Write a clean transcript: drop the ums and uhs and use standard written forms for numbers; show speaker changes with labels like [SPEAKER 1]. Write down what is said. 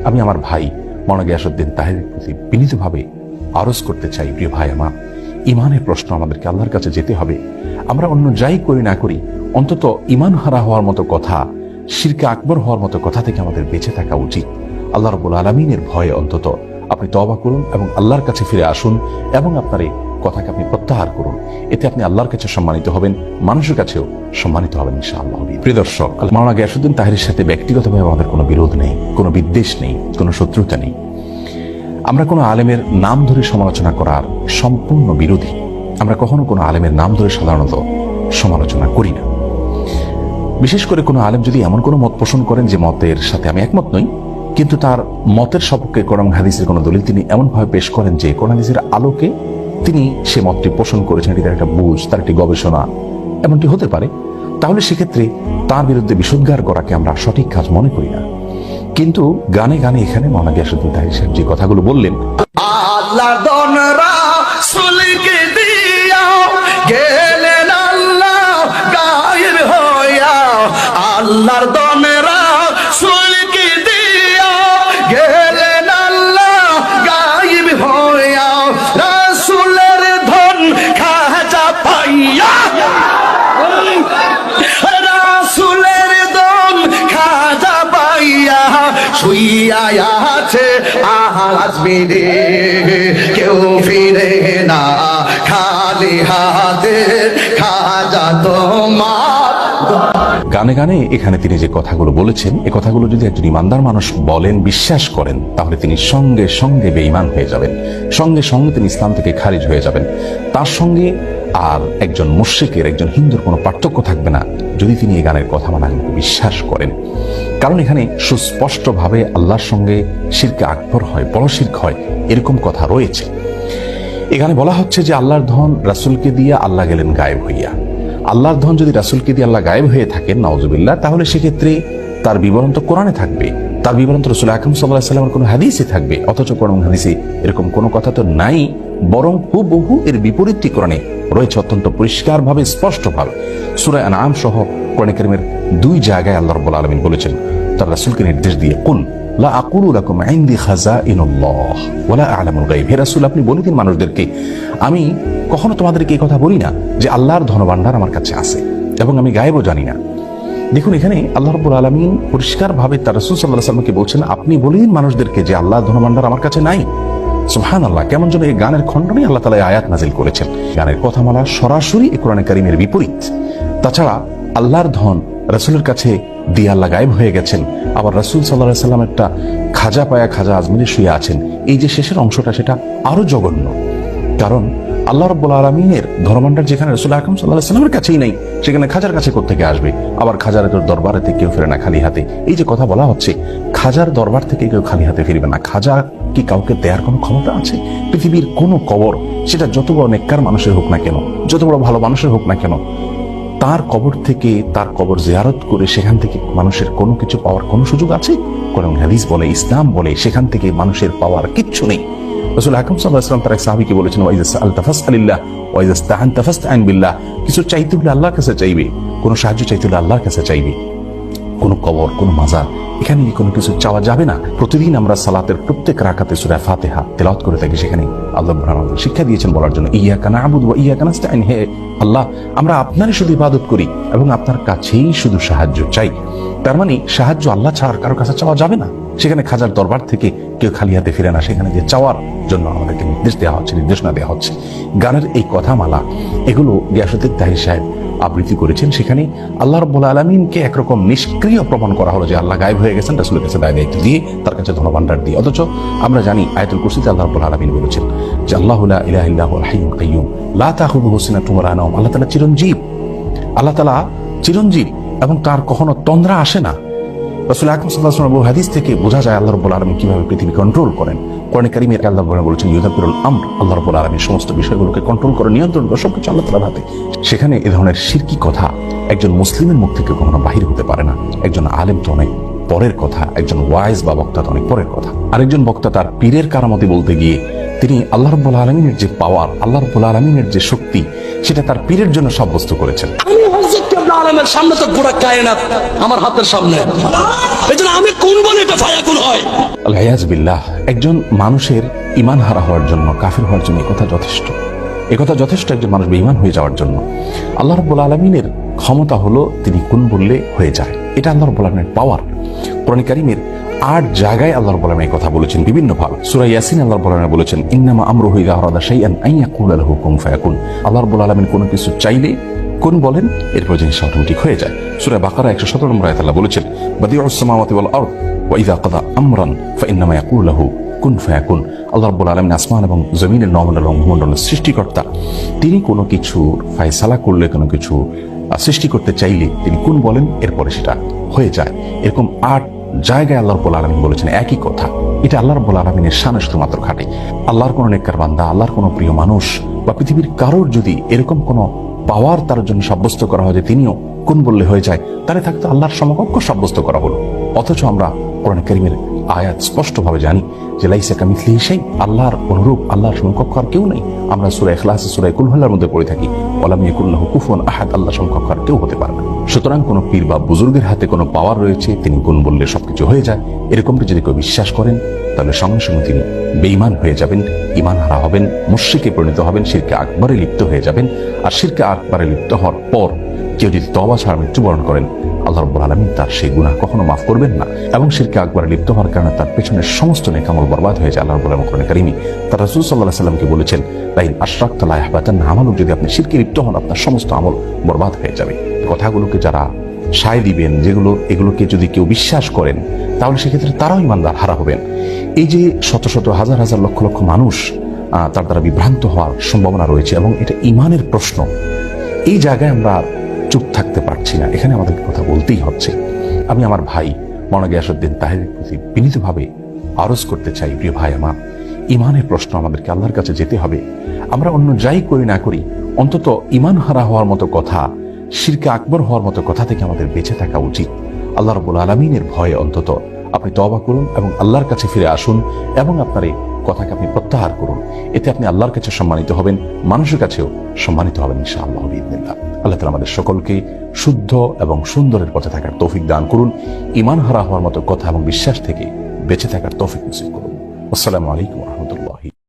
[SPEAKER 1] আমি আমার ভাই মাওলানা গিয়াসউদ্দিন তাহেরের প্রতি বিনীতভাবে আরজ করতে চাই, প্রিয় ভাই আমার, ইমানের প্রশ্ন আমাদেরকে আল্লাহর কাছে যেতে হবে। আমরা অন্য যাই করি না করি, অন্তত ইমান হারা হওয়ার মতো কথা, শিরকে আকবর হওয়ার মতো কথা থেকে আমাদের বেঁচে থাকা উচিত। আল্লাহ রাব্বুল আলামিনের ভয়ে অন্তত আপনি তওবা করুন এবং আল্লাহর কাছে ফিরে আসুন এবং আপনার এই কথাকে আপনি প্রত্যাহার করুন। এতে আপনি আল্লাহর কাছে সম্মানিত হবেন, মানুষের কাছেও সম্মানিত হবেন ইনশাআল্লাহ। প্রিয় দর্শক, মাওলানা গিয়াসউদ্দিন তাহেরের সাথে ব্যক্তিগতভাবে আমাদের কোনো বিরোধ নেই, কোনো বিদ্বেষ নেই, কোনো শত্রুতা নেই। আমরা কোনো আলেমের নাম ধরে সমালোচনা করার সম্পূর্ণ বিরোধী। আমরা কখনো কোনো আলেমের নাম ধরে সাধারণত সমালোচনা করি না। বিশেষ করে কোনো আলেম যদি এমন কোনো মত পোষণ করেন যে মতের সাথে আমি একমত নই, কিন্তু তার মতের সপক্ষে কোরআন হাদিসের কোনো দলিল তিনি এমনভাবে পেশ করেন যে কোরআন হাদিসের আলোকে তিনি সে মতটি পোষণ করেছেন, এটি তার একটা বুঝ, তার একটি গবেষণা, এমনটি হতে পারে, তাহলে সেক্ষেত্রে তার বিরুদ্ধে বিষোদ্গার করাকে আমরা সঠিক কাজ মনে করি না। কিন্তু গানে গানে এখানে মাওলানা গিয়াসউদ্দিন তাহের সাহেব যে কথাগুলো বললেন,
[SPEAKER 2] আল্লাহর দন রাসূলকে দিয়া গেলেন আল্লাহ গায়েব হইয়া, আল্লাহর দন রাসূলকে দিয়া গেলেন আল্লাহ গায়েব হইয়া, রাসূলের ধন খাজা পাইয়া, রাসূলের ধন খাজা পাইয়া শুইয়া আছে আজমিরে, কেউ ফিরে না খালি হাতে, খাজা তোমার।
[SPEAKER 1] গানে গানে এখানে তিনি যে কথাগুলো বলেছেন, এই কথাগুলো যদি একজন ইমানদার মানুষ বলেন, বিশ্বাস করেন, তাহলে তিনি সঙ্গে সঙ্গে বেঈমান হয়ে যাবেন, সঙ্গে সঙ্গে তিনি ইসলাম থেকে খারিজ হয়ে যাবেন। তার সঙ্গে আর একজন মুশরিকের, একজন হিন্দুর কোনো পার্থক্য থাকবে না যদি তিনি এই গানের কথা মানাকে বিশ্বাস করেন। কারণ এখানে সুস্পষ্টভাবে আল্লাহর সঙ্গে শিরকে আকবর হয়, বড় শিরক হয়, এরকম কথা রয়েছে। এখানে বলা হচ্ছে যে আল্লাহর ধন রাসূলকে দিয়ে আল্লাহ গেলেন গায়েব হইয়া। আল্লাহর ধন যদি রাসূলকে দিয়ে আল্লাহ গায়েব হয়ে থাকেন, নাউজুবিল্লাহ, তাহলে সেক্ষেত্রে তার বিবরণ তো কোরআনে থাকবে, তার বিবরণ তো রাসূল আকরাম সাল্লাল্লাহু আলাইহি ওয়াসাল্লামের কোনো হাদিসে থাকবে। অথচ কোরআন হাদিসে এরকম কোনো কথা তো নাই, বরং হুবহু এর বিপরীতটি কোরআনে রয়েছে অত্যন্ত পরিষ্কারভাবে, স্পষ্টভাবে। সূরা আনআম সহ কোরআন কারীমের 2 জায়গায় আল্লাহ রাব্বুল আলামিন বলেছেন তার রাসূলকে নির্দেশ দিয়ে, কুল লা আকুলু লাকুম ইনদি খাযাইনুল্লাহ ওয়ালা আ'লামুল গায়ব। হে রাসূল, আপনি বলে দিন মানুষদেরকে, আমি কখনো তোমাদেরকে এই কথা বলি না যে আল্লাহর ধনভাণ্ডার আমার কাছে আছে এবং আমি গায়েবও জানি না। দেখুন, এখানে আল্লাহ রাব্বুল আলামিন পরিষ্কারভাবে তার রাসূল সাল্লাল্লাহু আলাইহি ওয়াসাল্লামকে বলছেন, আপনি বলে দিন মানুষদেরকে যে আল্লাহর ধনভাণ্ডার আমার কাছে নাই। সুবহানাল্লাহ, কেমন যেন এই গানের খণ্ডনে আল্লাহ তাআলা আয়াত নাযিল করেছেন। গানের কথামালা সরাসরি কোরআনে কারীমের বিপরীত। তাছাড়া আল্লাহর ধন রাসূলের কাছে দিয়ে আল্লাহ গায়েব হয়ে গেছেন, আবার রাসূল সাল্লাল্লাহু আলাইহি ওয়াসাল্লাম একটা খাজা পায়া খাজা আজমিরে শুয়ে আছেন। এই যে শেষের অংশটা, সেটা আরো জঘন্য। কারণ আল্লাহ রাব্বুল আলামিনের ধনভাণ্ডার যেখানে রাসূল আকরাম সাল্লাল্লাহু আলাইহি ওয়াসাল্লামের কাছেই নাই, সেখানে খাজার কাছে কোত্থেকে আসবে? আবার খাজার তোর দরবারেতে কেউ ফিরে না খালি হাতে। এই যে কথা বলা হচ্ছে, খাজার দরবার থেকে কেউ খালি হাতে ফিরবে না। খাজা কি কাউকে দেওয়ার কোনো ক্ষমতা আছে? পৃথিবীর কোনো কবর, সেটা যত বড় নেককার মানুষের হোক না কেন, যত বড় ভালো মানুষের হোক না কেন, তার কবর থেকে, তার কবর জিয়ারত করে সেখান থেকে মানুষের কোনো কিছু পাওয়ার কোনো সুযোগ আছে? কোরআন হাদিস বলে, ইসলাম বলে, সেখান থেকে মানুষের পাওয়ার কিচ্ছু নেই। রাসূল আকরাম সাল্লাল্লাহু আলাইহি ওয়াসাল্লাম তার এক সাহাবীকে বলেছেন, ওয়াইজা সাআলতা ফাসআলিল্লাহ ওয়াইজা ইসতাআনতা ফাসতাইন বিল্লাহ। কিছু চাইতে হলে আল্লাহর কাছে চাইবে, কোনো সাহায্য চাইতে হলে আল্লাহর কাছে চাইবে। কোনো কবর, কোনো মাজার, এখানে কোনো কিছু চাওয়া যাবে না। প্রতিদিন আমরা সালাতের প্রত্যেক রাকাতে সূরা ফাতিহা তেলাওয়াত করে থাকি, সেখানে আল্লাহ আমাদের শিক্ষা দিয়েছেন বলার জন্য, ইয়াকা না'বুদু ওয়া ইয়াকা নাস্তাইন। হে আল্লাহ, আমরা আপনারই শুধু ইবাদত করি এবং আপনার কাছেই শুধু সাহায্য চাই। তার মানে সাহায্য আল্লাহ ছাড়া কারোর কাছে চাওয়া যাবে না। সেখানে খাজার দরবার থেকে কেউ খালি হাতে ফিরে না, সেখানে যে চাওয়ার জন্য আমাদেরকে নির্দেশ দেওয়া হচ্ছে, নির্দেশনা দেওয়া হচ্ছে। গানের এই কথামালা, এগুলো গিয়াসউদ্দিন তাহের সাহেব আবৃত্তি করেছেন। সেখানে আল্লাহ রাব্বুল আলামিনকে একরকম নিষ্ক্রিয় প্রমাণ করা হলো যে আল্লাহ গায়েব হয়ে গেছেন রাসূলের কাছে দায়িত্ব দিয়ে, তার কাছে ধনভাণ্ডার দিয়ে। অথচ আমরা জানি আয়াতুল কুরসিতে আল্লাহ রাব্বুল আলামিন বলেছেন যে আল্লাহু লা ইলাহা ইল্লা হুয়াল হাইয়ুল কাইয়্যুম লা তাখুযুহু সিনাতুন ওয়া লা নাওম। আল্লাহ তাআলা চিরঞ্জীব, আল্লাহ তাআলা চিরঞ্জীব এবং তার কখনো তন্দ্রা আসে না। রাসূল আকরাম সাল্লাল্লাহু আলাইহি ওয়াসাল্লাম হাদিস থেকে বোঝা যায় আল্লাহ রাব্বুল আলামিন কিভাবে পৃথিবী কন্ট্রোল করেন। কোরআনে কারীমে আল্লাহ বলেছেন, ইউদাব্বিরুল আমর, আল্লাহ রাব্বুল আলামিন সমস্ত বিষয়গুলোকে কন্ট্রোল করে, নিয়ন্ত্রণ করে, সবকিছু আল্লাহ তাআলার হাতে। সেখানে এ ধরনের শিরকি কথা একজন মুসলিমের মুখ থেকে কখনো বাহির হতে পারে না। একজন আলেম তো অনেক পরের কথা, একজন ওয়াইজ বা বক্তা তো অনেক পরের কথা। আরেকজন বক্তা তার পীরের কারামতি বলতে গিয়ে তিনি আল্লাহ রাব্বুল আলামিনের যে পাওয়ার, আল্লাহ রাব্বুল আলামিনের যে শক্তি, সেটা তার পীরের জন্য সাব্যস্ত করেছেন।
[SPEAKER 3] আমি হযরত আলমের সামনে তো গোড়া কায়নাত আমার হাতের সামনে, এই জন্য আমি কোন বলে এটা ফায়াকুন হয়।
[SPEAKER 1] আল-ইয়াযু বিল্লাহ। একজন মানুষের ঈমান হারা হওয়ার জন্য, কাফির হওয়ার জন্য একথা যথেষ্ট। একথা যথেষ্ট একজন মানুষ বেঈমান হয়ে যাওয়ার জন্য। আল্লাহ রাব্বুল আলামিনের ক্ষমতা হলো তিনি কোন বললে হয়ে যায়, এটা আল্লাহ রাব্বুল আলামিনের পাওয়ার। কোরআন কারীমের 8 জায়গায় আল্লাহ রাব্বুল আলামিন এই কথা বলেছেন বিভিন্ন ভাবে। সূরা ইয়াসিন আল্লাহ রাব্বুল আলামিন বলেছেন ইন্নামা আমরুহু ইযা আরাদা শাইআন আন ইয়াকুলা লাহু কুন ফায়াকুন। আল্লাহ রাব্বুল আলামিন কোনো কিছু চাইলে কোন বলেন, এরপর জিনিস অটোমেটিক হয়ে যায়। সূরা বাকারা 117 নম্বর আয়াতে আল্লাহ বলেছেন বাদিউস সামাওয়াতি ওয়াল আরদ ওয়া ইযা কাদা আমরান ফাইন্নামা ইয়াকুলু লাহু কুন ফায়াকুন। আল্লাহ রাব্বুল আলামিন আসমান এবং জমিনের নমণ্ডল এবং ভূমণ্ডলের সৃষ্টিকর্তা। তিনি কোনো কিছু ফয়সালা করলে, কোনো কিছু সৃষ্টি করতে চাইলে তিনি কোন বলেন, এরপরে সেটা হয়ে যায়। এরকম 8 জায়গায় আল্লাহ রাব্বুল আলামিন বলেছেন একই কথা। এটা আল্লাহ রাব্বুল আলামিনের শানে শুধুমাত্র খাটে। আল্লাহর কোনো নেককার বান্দা, আল্লাহর কোনো প্রিয় মানুষ বা পৃথিবীর কারোর যদি এরকম কোনো পাওয়ার তার জন্য সাব্যস্ত করা হয় যে তিনিও কোন বললে হয়ে যায়, তাহলে থাকতো আল্লাহর সমকক্ষ সাব্যস্ত করা হলো। অথচ আমরা কোরআন কারীমের আয়াত স্পষ্টভাবে জানি যে লাইসা কামিথলিহি শাই, আল্লাহর অনুরূপ, আল্লাহর সমকক্ষ আর কেউ নেই। আমরা সূরা ইখলাস, সূরা কুল হুয়াল্লাহর মধ্যে পড়ে থাকি ওয়ালাম ইয়াকুল লাহু কুফুয়ান আহাদ, আল্লাহর সমকক্ষ আর কেউ হতে পারে না। সুতরাং কোনো পীর বা বুজুর্গের হাতে কোনো পাওয়ার রয়েছে, তিনি কোন বললে সবকিছু হয়ে যায়, এরকমটা যদি কেউ বিশ্বাস করেন, তাহলে সঙ্গে সঙ্গে তিনি বেঈমান হয়ে যাবেন, ঈমান হারা হবেন, মুশরিকে পরিণত হবেন, শিরকে আকবরে লিপ্ত হয়ে যাবেন। আর শিরকে আকবরে লিপ্ত হওয়ার পর কেউ যদি তওবা ছাড়া মৃত্যুবরণ করেন, আল্লাহ রাব্বুল আলামিন তার সেই গুনাহ কখনো মাফ করবেন না। এবং শিরকে আকবরে লিপ্ত হওয়ার কারণে তার পেছনের সমস্ত নেক আমল বরবাদ হয়ে যায়। আল্লাহ রাব্বুল আলামিন কোরআন কারীমে তার রাসূল সাল্লাল্লাহু আলাইহি সাল্লামকে বলেছেন লাইন আশরাকতা লা ইয়াহবাতান্না আমালুক, যদি আপনি শিরকে লিপ্ত হন আপনার সমস্ত আমল বরবাদ হয়ে যাবে। কথাগুলোকে যারা সায় দিবেন, এগুলোকে যদি কেউ বিশ্বাস করেন, তাহলে সেক্ষেত্রে তারাও ঈমানদার হারা হবেন। এই যে শত শত হাজার হাজার লক্ষ লক্ষ মানুষ তার দ্বারা বিভ্রান্ত হওয়ার সম্ভাবনা রয়েছে এবং এটা ঈমানের প্রশ্ন। এই জায়গায় আমরা চুপ থাকতে পারছি না, এখানে আমাদেরকে কথা বলতেই হচ্ছে। আমি আমার ভাই মাওলানা গিয়াসউদ্দিন তাহেরের প্রতি বিনীতভাবে আরজ করতে চাই, প্রিয় ভাই আমার, ঈমানের প্রশ্ন আমাদেরকে আল্লাহর কাছে যেতে হবে। আমরা অন্য যাই করি না করি, অন্তত ঈমান হারা হওয়ার মতো কথা, শিরকে আকবর হওয়ার মতো কথা থেকে আমাদের বেঁচে থাকা উচিত। আল্লাহ রাব্বুল আলামিনের ভয়ে অন্তত আপনি তওবা করুন এবং আল্লাহর কাছে ফিরে আসুন এবং আপনার এই কথাকে আপনি প্রত্যাহার করুন। এতে আপনি আল্লাহর কাছে সম্মানিত হবেন, মানুষের কাছেও সম্মানিত হবেন ইনশাআল্লাহ বিইذنিল্লাহ। আল্লাহ তাআলা আমাদের সকলকে শুদ্ধ এবং সুন্দরের পথে থাকার তৌফিক দান করুন, ঈমান হারা হওয়ার মতো কথা এবং বিশ্বাস থেকে বেঁচে থাকার তৌফিক নসিব করুন। আসসালামু আলাইকুম ওয়া রাহমাতুল্লাহ।